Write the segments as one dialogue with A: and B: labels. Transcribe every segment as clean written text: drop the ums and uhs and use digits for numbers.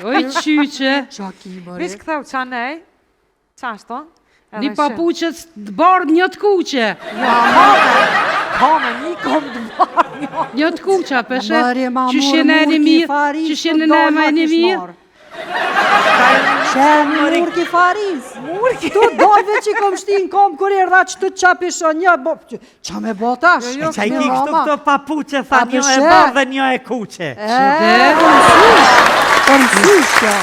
A: Oj, qyqe.
B: Vish këtheu qanej, qashto?
A: Një papuqet të bardh një të kuqe.
B: Kome, një kom të bardh një.
A: Një të kuqa, peshe. Qyshen e një mirë, qyshen e nëma e një mirë.
C: Qenë murki faris. Tu dojve që i kom shtin kom kur i rda që të qapishon një. Qa me botash?
D: E qa i ki kështu këto papuqe, tha një e bardh dhe një e kuqe.
C: Po mësysh kjo.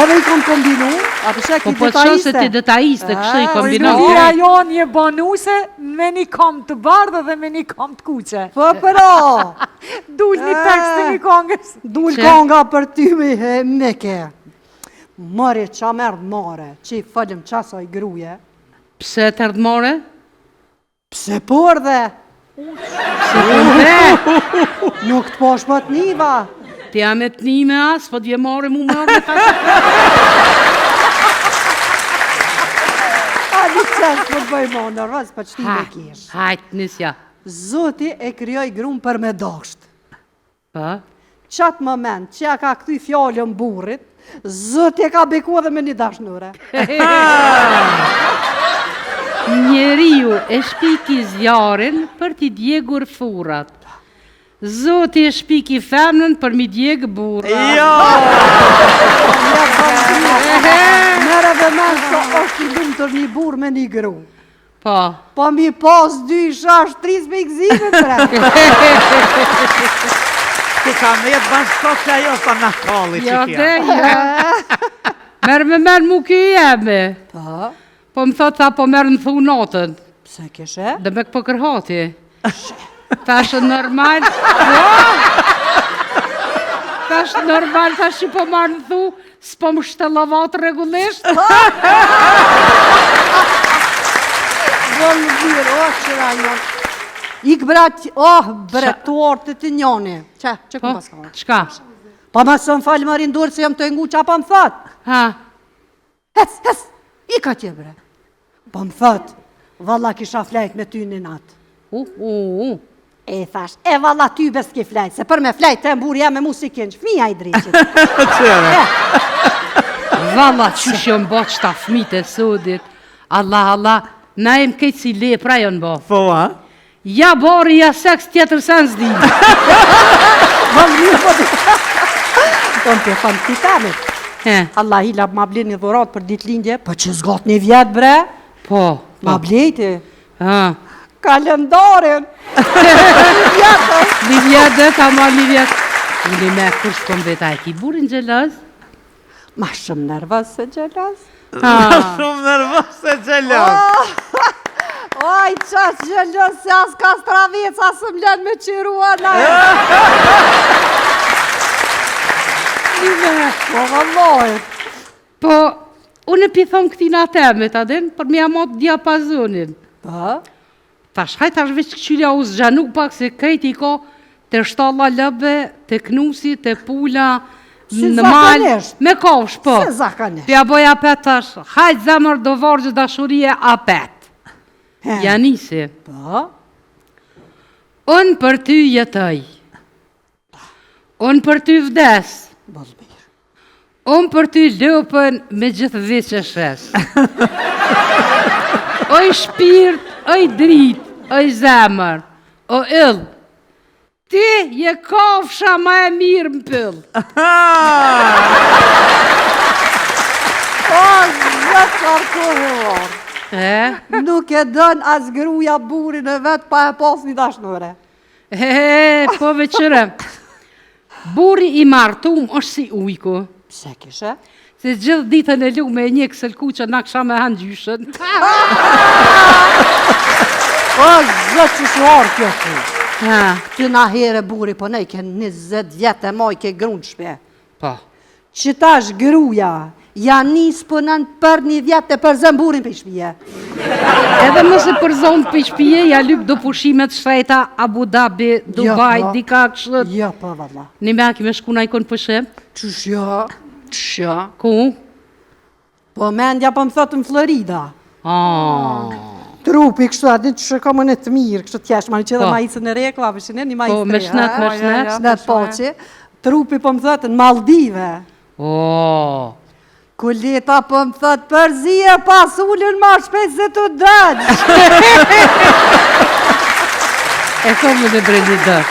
C: Ove i kom kombinu, atë shek i
A: Po të qëse ti detaiste, kështë i kombinu.
B: Mira jo një bonuse me një kom të bardhë dhe me një kom të kuqe.
C: Po përo.
B: Dull një tekst të një kongës.
C: Dull konga për ty me ke. Mëri qa merdë more, që i fëllim qasoj gruje.
A: Pse të ardhmore?
C: Pse për dhe?
A: Pse për dhe?
C: Nuk të posh më të niva.
A: Ti jam e të një me asë, po t'je more mu me orë.
C: A një qenë për të bëjmo në rëzë për qëti me kish.
A: Hajtë nisja.
C: Zoti e kryoj grumë për me dosht.
A: Pa?
C: Qatë moment që ja ka këthy fjallën burrit, Zoti e ka beku edhe me një dashnure.
A: Njeriu e shpiki zjarin për t'i djegur furat. Zoti e shpiki femnën për mi djegë burra.
D: Jo!
C: Mere dhe men që është i lumë të një burë me një gru.
A: Po.
C: Po mi pas 2 shash 3 me i gzime të re.
D: Ti ka me jetë bashkosja jo sa në kalli që kja.
A: Jo dhe, jo. Merë me merë mu kjo jemi. Po më thot tha po merë në thu notën.
C: Pse keshe?
A: Dhe me këpë kërhati. Thashë normal. Thashë normal, thashë që po marë në thu, s'po më shtëllavat regullisht.
C: Vëllë dhirë, o qëra njën. Ik brat, bretuar të të njoni. Që ku pas ka?
A: Qka?
C: Pa ma së më falë më rindurë se jam të ngu qa pa më thot.
A: Ha?
C: Hes, i ka tje bre. Pa më thot, valla kisha flejt me ty një natë. E thash, e valla ty bes ki flejt, se për me flejt të mburi jam me musikin, që fmija i driqit.
A: Valla që shën bo qëta fmit e sodit. Allah, na em këtë si lepra jonë bo.
D: Po, a?
A: Ja bori, ja seks tjetër sen zdi.
C: Po në të fanë të tamit. Allah i lab ma blin një dhurat për dit lindje, po që zgot një vjet bre.
A: Po.
C: Ma blejti. Kalendarin.
A: Një vjet dhe, ta ma një vjet. Një me kush kom veta e ki burin gjelaz?
C: Ma shumë nervës se gjelaz.
D: Ma shumë nervës se gjelaz.
C: Oj, qash gjelës se as ka stravic, as më len me qirua na e. Po, vëllojt.
A: Po, unë e pithon këtina temet, adin, për mi amot diapazonin.
C: Po?
A: Tash, hajt veç këqyria u zgjanuk pak se krejti ko të shtalla lëbe, të knusi, të pula, në malë, me kofsh, po.
C: Se zakanisht.
A: Pja boj apet tash, hajt zemër do vargjë dashurije apet. Janisi.
C: Po?
A: Unë për ty jetoj. Unë për ty vdes. Unë për ty lupën me gjithë vishë shes. Oj shpirt, oj drit, oj zemër, o ill. Ti je kofsha ma e mirë më pëll.
C: O, zëtë qarkohor. Nuk e dën as gruja burin e vetë pa e pas një dashnore.
A: Po veqëre, buri i martum është si ujku.
C: Pse kishe?
A: Se gjithë ditën e lume e një kësëllku që na kësha me hanë gjyshën.
C: O, zëtë që shuar kjo të. Ty na here buri, po ne i ke 20 vjetë e moj ke grunë shpe.
A: Po.
C: Që tash gruja, janë nisë pënën për 1 vjetë e për zëmburin për shpije.
A: Edhe mëse për zonë për shpije, ja lypë do pushimet shrejta, Abu Dhabi, Dubai, dika kështët.
C: Jo, po, valla.
A: Një me aki me shku na i konë pëshem?
C: Qësh jo?
A: Qëshja? Ku?
C: Po mendja po më thotë në Florida. Trupi kështu, a ditë që ka më në të mirë, kështu t'jesh, ma një që dhe ma isën e rekla, për shënë një ma isë të
A: Po, me shnet,
C: Trupi po më thotë në Maldive.
A: O,
C: Kuleta po më thot përzije pas ullën ma shpejt se të dëgjë.
A: e komë dhe bre një dërë.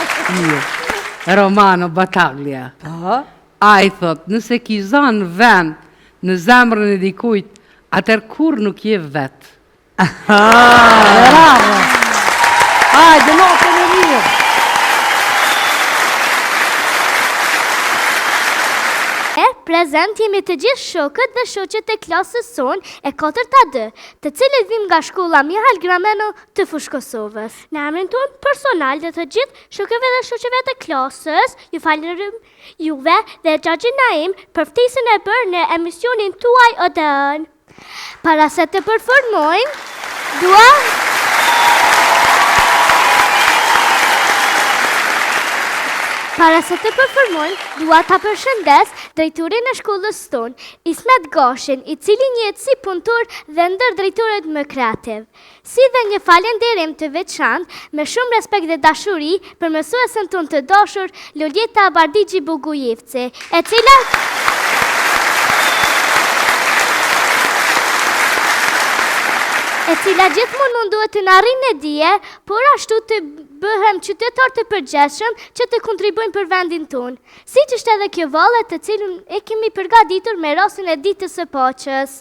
A: Romano Battaglia.
C: Po?
A: A i thot, nëse ki zanë vend në zemrën e dikujt, atër kur nuk je vetë.
C: Bravo! Hajde, natën e mirë!
E: Prezent jemi të gjithë shokët dhe shoqet e klasës son e 4A2, të cilët vim nga shkolla Mihajl Grameno të Fushë Kosovës. Në emrin tonë personal dhe të gjithë shokëve dhe shoqeve të klasës, ju falenderojm juve dhe Xhaxhi Naim për ftesën e bërë në emisionin tuaj Odeon. Para se të përformojmë, dua ta përshëndes drejtorin e shkollës tonë, Ismet Gashin, i cili njihet si punëtor dhe ndër drejtorët më kreativ. Si dhe një falenderim të veçantë, me shumë respekt dhe dashuri për mësuesen tonë të dashur, Loljeta Bardixhi Bogujevci, e cila gjithmonë munduhet të na arrijë në dije, por ashtu të bëhem qytetar të përgjithshëm që të kontribuojmë për vendin tonë. Siç është edhe kjo vallë të cilën e kemi përgatitur me rastin e ditës së Paqes.